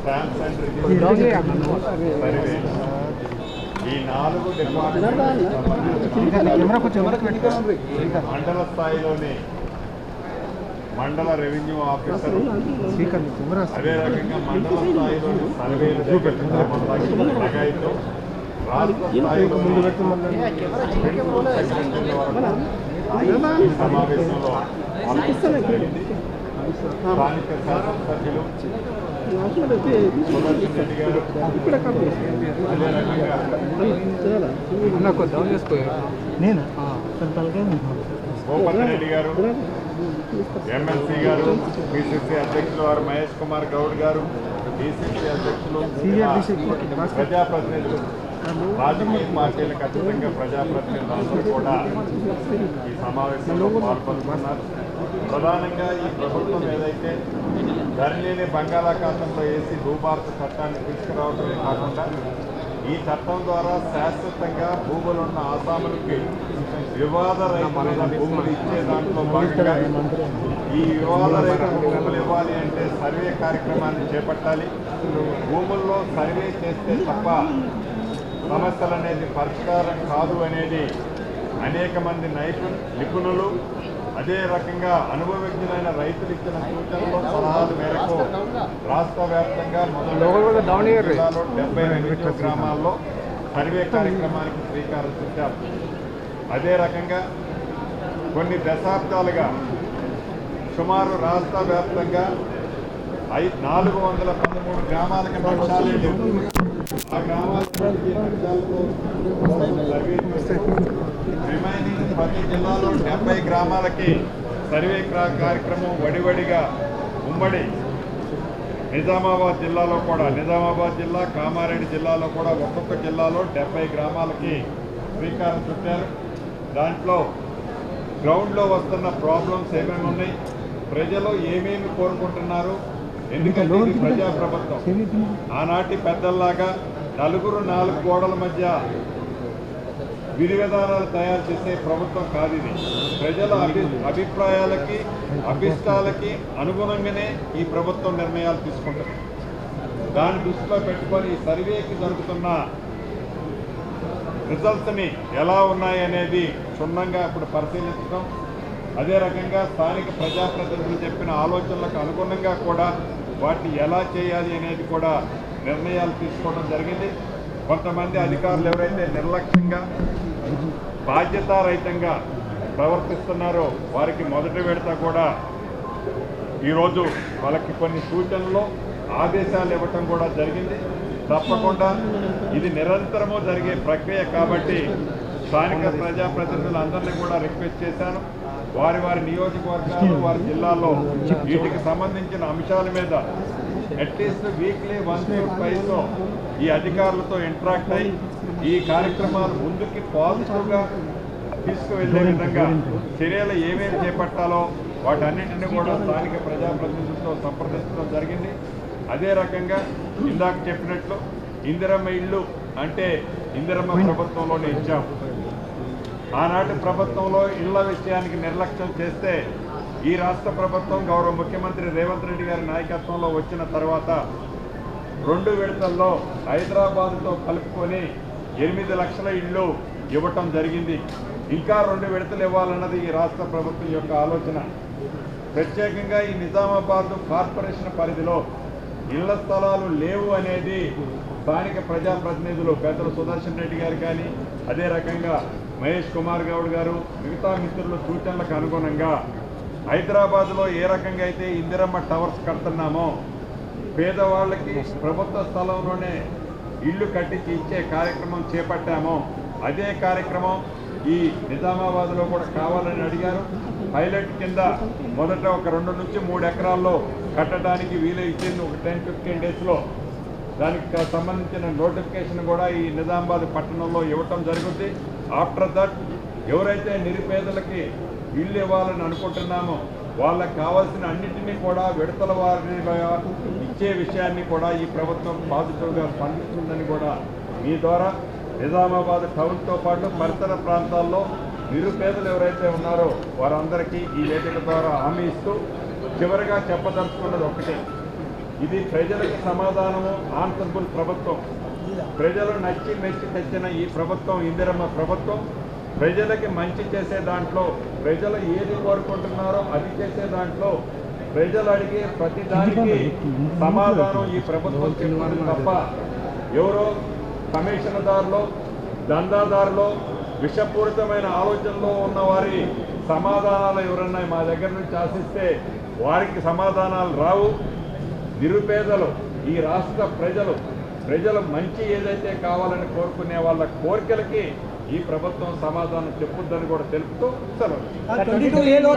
Samsung survey ఈ 4 department మండల స్థాయిలోని మండల రెవెన్యూ ఆఫీసర్ అదే రకంగా మండల స్థాయిలోని సర్వేలు లగాయితో రాష్ట్ర స్థాయిలో సమావేశంలో స్థానిక శాసనసభ్యులు సుదర్శన్ రెడ్డి గారు అదే రకంగా గోపల్ రెడ్డి గారు ఎమ్మెల్సీ గారు పిసిసి అధ్యక్షులు వారు మహేష్ కుమార్ గౌడ్ గారు డిసిసి అధ్యక్షులు ప్రజాప్రతినిధులు రాజకీయ పార్టీలకు అతీతంగా ప్రజాప్రతినిధులందరూ కూడా ఈ సమావేశంలో పాల్గొంటున్నారు. ప్రధానంగా ఈ ప్రభుత్వం ఏదైతే ధరణిని బంగాళాఖాతంలో వేసి భూభారత చట్టాన్ని తీసుకురావడమే కాకుండా ఈ చట్టం ద్వారా శాశ్వతంగా భూములున్న ఆసాములకి వివాద రహితమైన భూములు ఇచ్చే దాంట్లో భాగంగా ఈ వివాద రహిత భూములు ఇవ్వాలి అంటే సర్వే కార్యక్రమాన్ని చేపట్టాలి. భూముల్లో సర్వే చేస్తే తప్ప సమస్యలు అనేది పరిష్కారం కాదు అనేది అనేక మంది నిపుణులు అదే రకంగా అనుభవజ్ఞులైన రైతులు ఇచ్చిన సూచనలు సలహాల మేరకు రాష్ట్ర వ్యాప్తంగా జిల్లాలో 72 గ్రామాల్లో సర్వే కార్యక్రమానికి శ్రీకారం చుట్టారు. అదే రకంగా కొన్ని దశాబ్దాలుగా సుమారు రాష్ట్ర వ్యాప్తంగా 413 గ్రామాలకు నక్షాలు ఆ గ్రామాలకు రిమైనింగ్ ప్రతి జిల్లాలో 70 గ్రామాలకి సర్వే కార్యక్రమం వడివడిగా ఉమ్మడి నిజామాబాద్ జిల్లాలో కూడా నిజామాబాద్ జిల్లా కామారెడ్డి జిల్లాలో కూడా ఒక్కొక్క జిల్లాలో 70 గ్రామాలకి శ్రీకారం చుట్టారు. దాంట్లో గ్రౌండ్లో వస్తున్న ప్రాబ్లమ్స్ ఏమేమి ఉన్నాయి, ప్రజలు ఏమేమి కోరుకుంటున్నారు, ఎందుకంటే ఇది ప్రజాప్రభుత్వం. ఆనాటి పెద్దల్లాగా 4 గోడల మధ్య విధి విధానాలు తయారు చేసే ప్రభుత్వం కాదు ఇది. ప్రజల అభిప్రాయాలకి అభిష్టాలకి అనుగుణంగానే ఈ ప్రభుత్వం నిర్ణయాలు తీసుకుంటుంది. దాన్ని దృష్టిలో పెట్టుకొని ఈ సర్వేకి జరుగుతున్న రిజల్ట్స్ని ఎలా ఉన్నాయనేది క్షుణ్ణంగా ఇప్పుడు పరిశీలించడం, అదే రకంగా స్థానిక ప్రజాప్రతినిధులు చెప్పిన ఆలోచనలకు అనుగుణంగా కూడా వాటిని ఎలా చేయాలి అనేది కూడా నిర్ణయాలు తీసుకోవడం జరిగింది. కొంతమంది అధికారులు ఎవరైతే నిర్లక్ష్యంగా బాధ్యతారహితంగా ప్రవర్తిస్తున్నారో వారికి మొదటి విడత కూడా ఈరోజు వాళ్ళకి కొన్ని సూచనలు ఆదేశాలు ఇవ్వటం కూడా జరిగింది. తప్పకుండా ఇది నిరంతరము జరిగే ప్రక్రియ కాబట్టి స్థానిక ప్రజాప్రతినిధులందరినీ కూడా రిక్వెస్ట్ చేశాను. వారి వారి నియోజకవర్గాలు వారి జిల్లాల్లో వీటికి సంబంధించిన అంశాల మీద అట్లీస్ట్ వీక్లీ 1-5 ఈ అధికారులతో ఇంటరాక్ట్ అయ్యి ఈ కార్యక్రమాలు ముందుకి పాజిటివ్గా తీసుకువెళ్లే విధంగా చర్యలు ఏమేమి చేపట్టాలో వాటన్నింటినీ కూడా స్థానిక ప్రజాప్రతినిధులతో సంప్రదించడం జరిగింది. అదే రకంగా ఇందాక చెప్పినట్లు ఇందిరమ్మ ఇళ్ళు అంటే ఇందిరమ్మ ప్రభుత్వంలోనే ఇచ్చాం. ఆనాటి ప్రభుత్వంలో ఇళ్ల విషయానికి నిర్లక్ష్యం చేస్తే ఈ రాష్ట్ర ప్రభుత్వం గౌరవ ముఖ్యమంత్రి రేవంత్ రెడ్డి గారి నాయకత్వంలో వచ్చిన తర్వాత 2 విడతల్లో హైదరాబాద్తో కలుపుకొని 8 లక్షల ఇళ్ళు ఇవ్వటం జరిగింది. ఇంకా 2 విడతలు ఇవ్వాలన్నది ఈ రాష్ట్ర ప్రభుత్వం యొక్క ఆలోచన. ప్రత్యేకంగా ఈ నిజామాబాద్ కార్పొరేషన్ పరిధిలో ఇళ్ల స్థలాలు లేవు అనేది స్థానిక ప్రజాప్రతినిధులు పెద్దలు సుదర్శన్ రెడ్డి గారు కానీ అదే రకంగా మహేష్ కుమార్ గౌడ్ గారు మిగతా మిత్రుల సూచనలకు అనుగుణంగా హైదరాబాద్లో ఏ రకంగా అయితే ఇందిరమ్మ టవర్స్ కడుతున్నామో పేదవాళ్ళకి ప్రభుత్వ స్థలంలోనే ఇళ్ళు కట్టించి ఇచ్చే కార్యక్రమం చేపట్టామో అదే కార్యక్రమం ఈ నిజామాబాద్లో కూడా కావాలని అడిగారు. పైలట్ కింద మొదట ఒక 2 నుంచి 3 ఎకరాల్లో కట్టడానికి వీలు ఇచ్చింది. ఒక 10-15 డేస్లో దానికి సంబంధించిన నోటిఫికేషన్ కూడా ఈ నిజామాబాద్ పట్టణంలో ఇవ్వటం జరుగుతుంది. ఆఫ్టర్ దట్ ఎవరైతే నిరుపేదలకి ఇల్లు ఇవ్వాలని అనుకుంటున్నామో వాళ్ళకి కావాల్సిన అన్నింటినీ కూడా విడతల వారిగా ఇచ్చే విషయాన్ని కూడా ఈ ప్రభుత్వం పాజిటివ్గా స్పందిస్తుందని కూడా మీ ద్వారా నిజామాబాద్ టౌన్తో పాటు పరిసర ప్రాంతాల్లో నిరుపేదలు ఎవరైతే ఉన్నారో వారందరికీ ఈ వేదిక ద్వారా హామీ ఇస్తూ చివరిగా చెప్పదలుచుకున్నది ఒకటే, ఇది ప్రజలకు సమాధానము ఆన్సర్బుల్ ప్రభుత్వం. ప్రజలు నచ్చి మెచ్చి తెచ్చిన ఈ ప్రభుత్వం ఇందిరమ్మ ప్రభుత్వం ప్రజలకి మంచి చేసే దాంట్లో, ప్రజలు ఏది కోరుకుంటున్నారో అది చేసే దాంట్లో, ప్రజలు అడిగే ప్రతి దానికి సమాధానం ఈ ప్రభుత్వం చెప్తుంది తప్ప ఎవరో కమిషన్దారులో, దందాదారులో, విషపూరితమైన ఆలోచనలో ఉన్న వారి సమాధానాలు ఎవరన్నా మా దగ్గర నుంచి ఆశిస్తే వారికి సమాధానాలు రావు. నిరుపేదలు, ఈ రాష్ట్ర ప్రజలు మంచి ఏదైతే కావాలని కోరుకునే వాళ్ళ కోరికలకి ఈ ప్రభుత్వం సమాధానం చెప్పుద్దని కూడా తెలుపుతూ సెలవు.